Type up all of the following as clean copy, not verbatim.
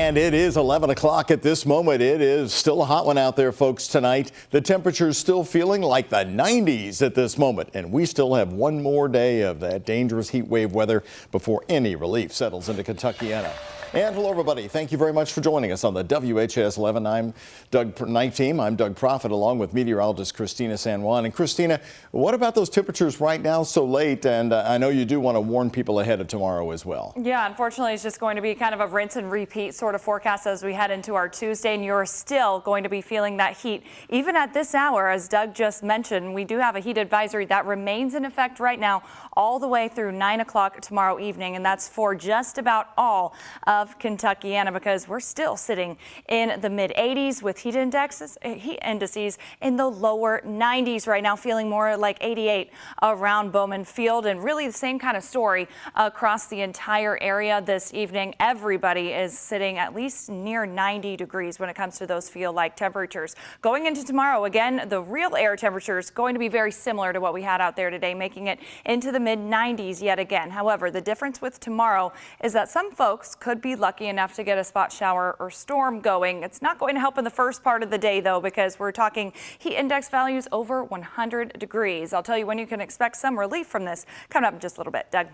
And it is 11 o'clock at this moment. It is still a hot one out there, folks, tonight. The temperature's still feeling like the 90s at this moment. And we still have one more day of that dangerous heat wave weather before any relief settles into Kentuckiana. And hello, everybody. Thank you very much for joining us on the WHAS11. I'm Night Team. I'm Doug Prophet, along with meteorologist Christina San Juan. And Christina, what about those temperatures right now so late? And I know you do want to warn people ahead of tomorrow as well. Yeah, unfortunately, it's just going to be kind of a rinse and repeat sort of forecast as we head into our Tuesday. And you're still going to be feeling that heat. Even at this hour, as Doug just mentioned, we do have a heat advisory that remains in effect right now all the way through 9 o'clock tomorrow evening. And that's for just about all of Kentuckiana, because we're still sitting in the mid 80s with heat indices in the lower 90s right now, feeling more like 88 around Bowman Field. And really the same kind of story across the entire area this evening. Everybody is sitting at least near 90 degrees when it comes to those feel-like temperatures. Going into tomorrow, again, the real air temperature is going to be very similar to what we had out there today, making it into the mid 90s yet again. However, the difference with tomorrow is that some folks could be lucky enough to get a spot shower or storm going. It's not going to help in the first part of the day, though, because we're talking heat index values over 100 degrees. I'll tell you when you can expect some relief from this coming up in just a little bit. Doug.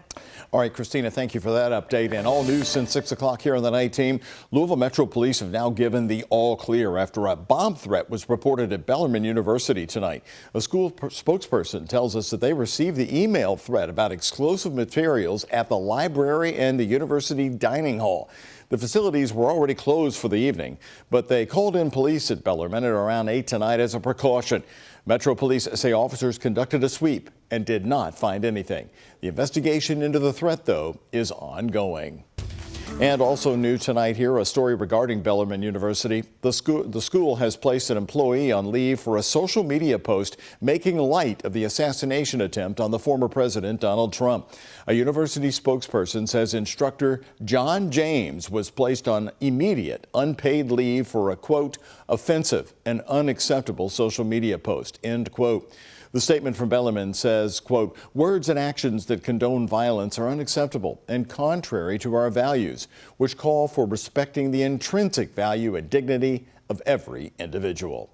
All right, Christina, thank you for that update. And all news since 6 o'clock here on the Night Team. Louisville Metro Police have now given the all clear after a bomb threat was reported at Bellarmine University tonight. A school spokesperson tells us that they received the email threat about explosive materials at the library and the university dining hall. The facilities were already closed for the evening, but they called in police at Bellarmine at around 8 tonight as a precaution. Metro Police say officers conducted a sweep and did not find anything. The investigation into the threat, though, is ongoing. And also new tonight here, a story regarding Bellarmine University. The school has placed an employee on leave for a social media post making light of the assassination attempt on the former president, Donald Trump. A university spokesperson says instructor John James was placed on immediate unpaid leave for a, quote, offensive and unacceptable social media post, end quote. The statement from Bellarmine says, quote, words and actions that condone violence are unacceptable and contrary to our values, which call for respecting the intrinsic value and dignity of every individual.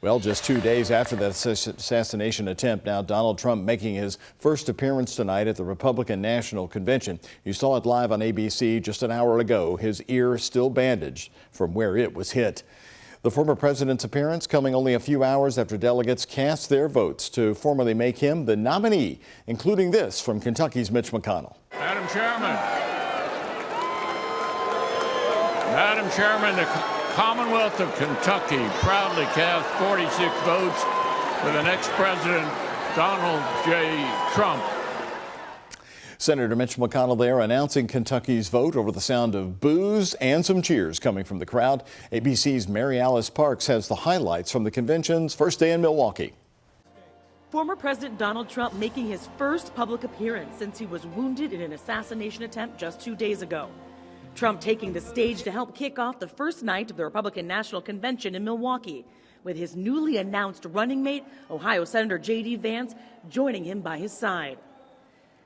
Well, just 2 days after that assassination attempt, now Donald Trump making his first appearance tonight at the Republican National Convention. You saw it live on ABC just an hour ago, his ear still bandaged from where it was hit. The former president's appearance coming only a few hours after delegates cast their votes to formally make him the nominee, including this from Kentucky's Mitch McConnell. Madam Chairman, the Commonwealth of Kentucky proudly cast 46 votes for the next president, Donald J. Trump. Senator Mitch McConnell there announcing Kentucky's vote over the sound of boos and some cheers coming from the crowd. ABC's Mary Alice Parks has the highlights from the convention's first day in Milwaukee. Former President Donald Trump making his first public appearance since he was wounded in an assassination attempt just 2 days ago. Trump taking the stage to help kick off the first night of the Republican National Convention in Milwaukee, with his newly announced running mate, Ohio Senator J.D. Vance, joining him by his side.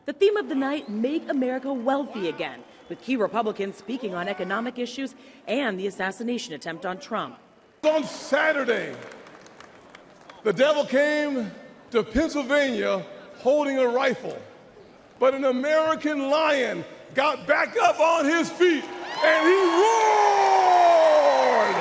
The theme of the night, Make America Wealthy Again, with key Republicans speaking on economic issues and the assassination attempt on Trump. On Saturday, the devil came to Pennsylvania holding a rifle, but an American lion got back up on his feet and he roared!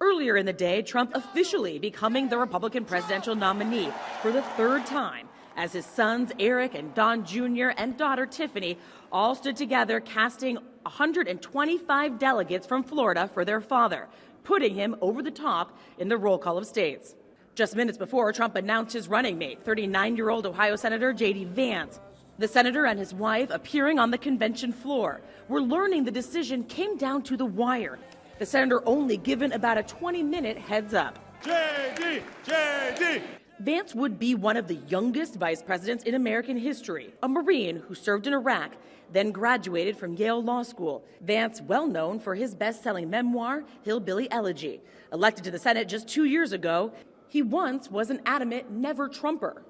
Earlier in the day, Trump officially becoming the Republican presidential nominee for the third time, as his sons Eric and Don Jr. and daughter Tiffany all stood together casting 125 delegates from Florida for their father, putting him over the top in the roll call of states. Just minutes before, Trump announced his running mate, 39-year-old Ohio Senator J.D. Vance. The senator and his wife appearing on the convention floor. We're learning the decision came down to the wire. The senator only given about a 20-minute heads up. J.D. J.D. Vance would be one of the youngest vice presidents in American history, a Marine who served in Iraq, then graduated from Yale Law School. Vance, well known for his best-selling memoir, Hillbilly Elegy. Elected to the Senate just 2 years ago, he once was an adamant never-Trumper.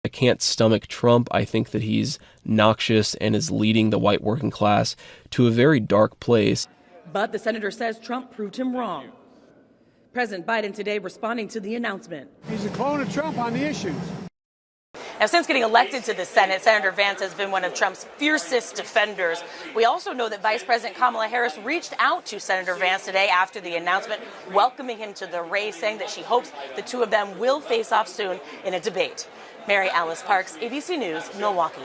I can't stomach Trump. I think that he's noxious and is leading the white working class to a very dark place. But the senator says Trump proved him wrong. President Biden today responding to the announcement. He's a clone of Trump on the issues. Now, since getting elected to the Senate, Senator Vance has been one of Trump's fiercest defenders. We also know that Vice President Kamala Harris reached out to Senator Vance today after the announcement, welcoming him to the race, saying that she hopes the two of them will face off soon in a debate. Mary Alice Parks, ABC News, Milwaukee.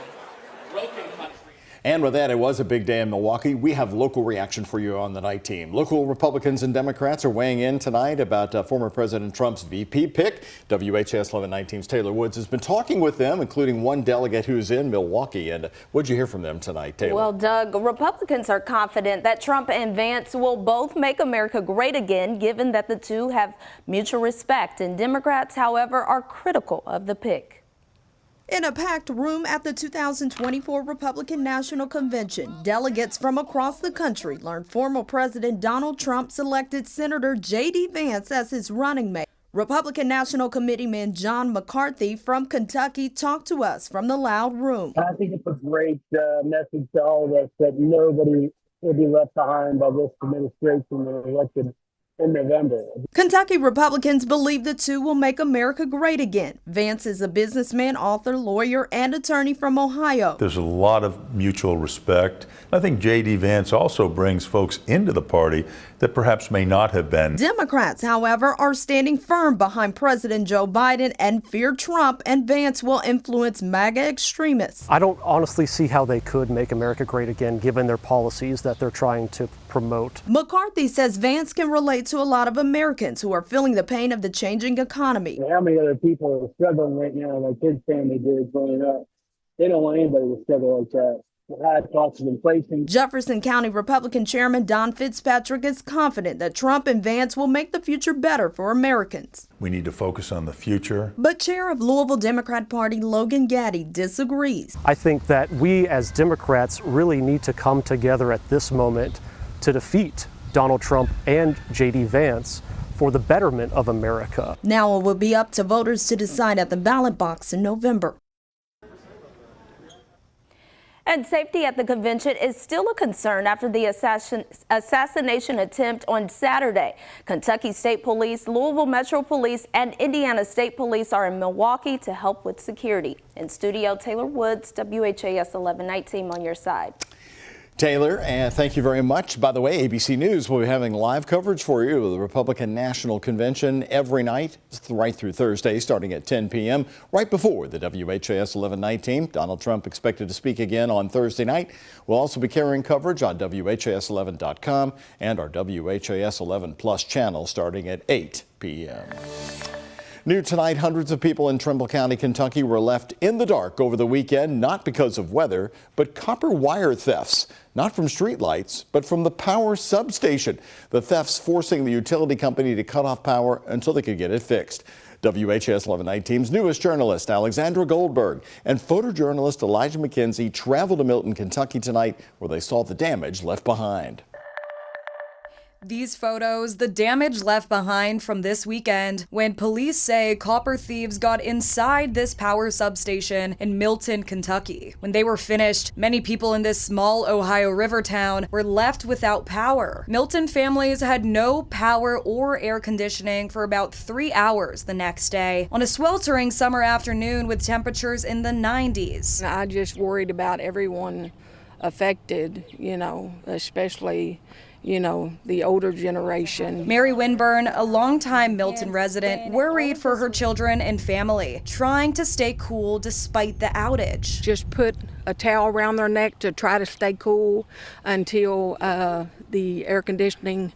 And with that, it was a big day in Milwaukee. We have local reaction for you on the night team. Local Republicans and Democrats are weighing in tonight about former President Trump's VP pick. WHAS 11 night team's Taylor Woods has been talking with them, including one delegate who's in Milwaukee. And what'd you hear from them tonight, Taylor? Well, Doug, Republicans are confident that Trump and Vance will both make America great again, given that the two have mutual respect. And Democrats, however, are critical of the pick. In a packed room at the 2024 Republican National Convention, delegates from across the country learned former President Donald Trump selected Senator J.D. Vance as his running mate. Republican National Committeeman John McCarthy from Kentucky talked to us from the loud room. I think it's a great message to all of us that nobody will be left behind by this administration when elected in November. Kentucky Republicans believe the two will make America great again. Vance is a businessman, author, lawyer, and attorney from Ohio. There's a lot of mutual respect. I think J.D. Vance also brings folks into the party that perhaps may not have been. Democrats, however, are standing firm behind President Joe Biden and fear Trump and Vance will influence MAGA extremists. I don't honestly see how they could make America great again, given their policies that they're trying to promote. McCarthy says Vance can relate to a lot of Americans who are feeling the pain of the changing economy. How many other people are struggling right now like his family did growing up? They don't want anybody to struggle like that. High cost of inflation. Jefferson County Republican Chairman Don Fitzpatrick is confident that Trump and Vance will make the future better for Americans. We need to focus on the future. But Chair of Louisville Democrat Party Logan Gaddy disagrees. I think that we as Democrats really need to come together at this moment to defeat Donald Trump and J.D. Vance for the betterment of America. Now it will be up to voters to decide at the ballot box in November. And safety at the convention is still a concern after the assassination attempt on Saturday. Kentucky State Police, Louisville Metro Police, and Indiana State Police are in Milwaukee to help with security. In studio, Taylor Woods, WHAS 11 night team on your side. Taylor, and thank you very much. By the way, ABC News will be having live coverage for you of the Republican National Convention every night, right through Thursday, starting at 10 p.m., right before the WHAS 11 night team. Donald Trump expected to speak again on Thursday night. We'll also be carrying coverage on WHAS11.com and our WHAS 11 Plus channel starting at 8 p.m. New tonight, hundreds of people in Trimble County, Kentucky were left in the dark over the weekend, not because of weather, but copper wire thefts. Not from streetlights, but from the power substation. The thefts forcing the utility company to cut off power until they could get it fixed. WHAS 11 night team's newest journalist, Alexandra Goldberg, and photojournalist Elijah McKenzie traveled to Milton, Kentucky tonight, where they saw the damage left behind. These photos, the damage left behind from this weekend when police say copper thieves got inside this power substation in Milton, Kentucky. When they were finished, many people in this small Ohio River town were left without power. Milton families had no power or air conditioning for about 3 hours the next day on a sweltering summer afternoon with temperatures in the 90s. I just worried about everyone affected, especially the older generation. Mary Winburn, a longtime Milton resident, worried for her children and family, trying to stay cool despite the outage. Just put a towel around their neck to try to stay cool until the air conditioning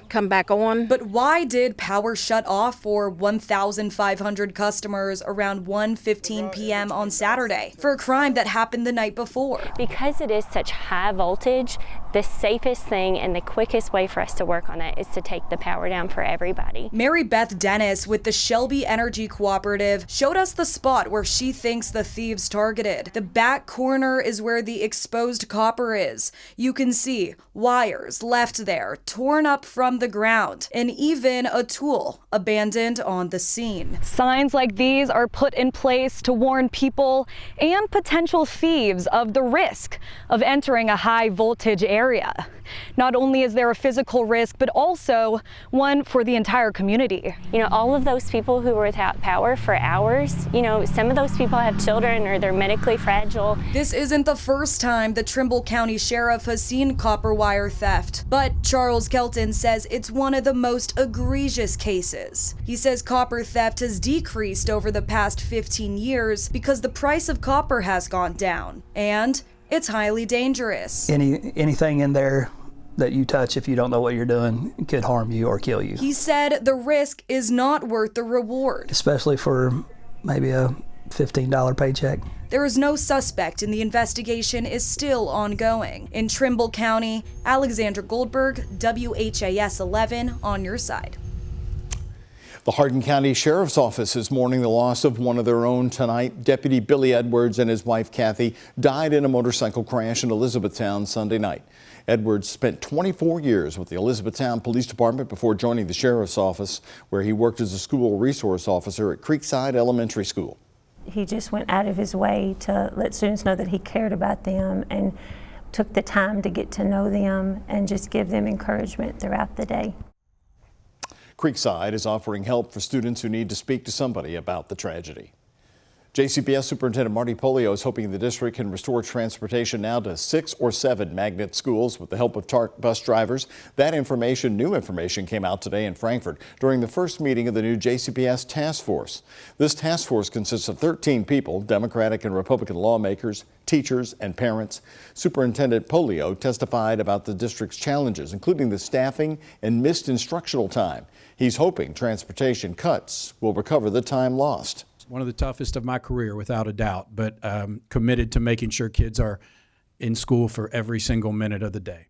come back on. But why did power shut off for 1,500 customers around 1:15 p.m. on Saturday for a crime that happened the night before? Because it is such high voltage, the safest thing and the quickest way for us to work on it is to take the power down for everybody. Mary Beth Dennis with the Shelby Energy Cooperative showed us the spot where she thinks the thieves targeted. The back corner is where the exposed copper is. You can see wires left there, torn up from the ground, and even a tool abandoned on the scene. Signs like these are put in place to warn people and potential thieves of the risk of entering a high voltage area area. Not only is there a physical risk, but also one for the entire community. You know, all of those people who were without power for hours, you know, some of those people have children or they're medically fragile. This isn't the first time the Trimble County Sheriff has seen copper wire theft, but Charles Kelton says it's one of the most egregious cases. He says copper theft has decreased over the past 15 years because the price of copper has gone down, and it's highly dangerous. Anything in there that you touch, if you don't know what you're doing, could harm you or kill you. He said the risk is not worth the reward. Especially for maybe a $15 paycheck. There is no suspect and the investigation is still ongoing. In Trimble County, Alexandra Goldberg, WHAS 11 on your side. The Hardin County Sheriff's Office is mourning the loss of one of their own tonight. Deputy Billy Edwards and his wife Kathy died in a motorcycle crash in Elizabethtown Sunday night. Edwards spent 24 years with the Elizabethtown Police Department before joining the Sheriff's Office, where he worked as a school resource officer at Creekside Elementary School. He just went out of his way to let students know that he cared about them and took the time to get to know them and just give them encouragement throughout the day. Creekside is offering help for students who need to speak to somebody about the tragedy. JCPS Superintendent Marty Polio is hoping the district can restore transportation now to 6 or 7 magnet schools with the help of TARC bus drivers. That new information came out today in Frankfort during the first meeting of the new JCPS task force. This task force consists of 13 people, Democratic and Republican lawmakers, teachers, and parents. Superintendent Polio testified about the district's challenges, including the staffing and missed instructional time. He's hoping transportation cuts will recover the time lost. One of the toughest of my career, without a doubt, but committed to making sure kids are in school for every single minute of the day.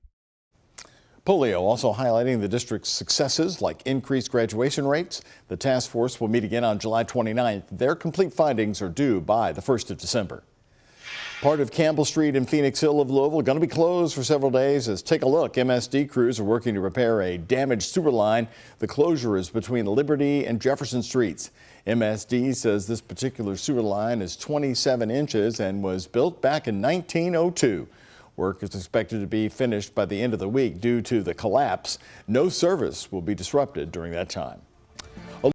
Polio also highlighting the district's successes like increased graduation rates. The task force will meet again on July 29th. Their complete findings are due by the 1st of December. Part of Campbell Street and Phoenix Hill of Louisville going to be closed for several days. As take a look, MSD crews are working to repair a damaged sewer line. The closure is between Liberty and Jefferson Streets. MSD says this particular sewer line is 27 inches and was built back in 1902. Work is expected to be finished by the end of the week. Due to the collapse, no service will be disrupted during that time.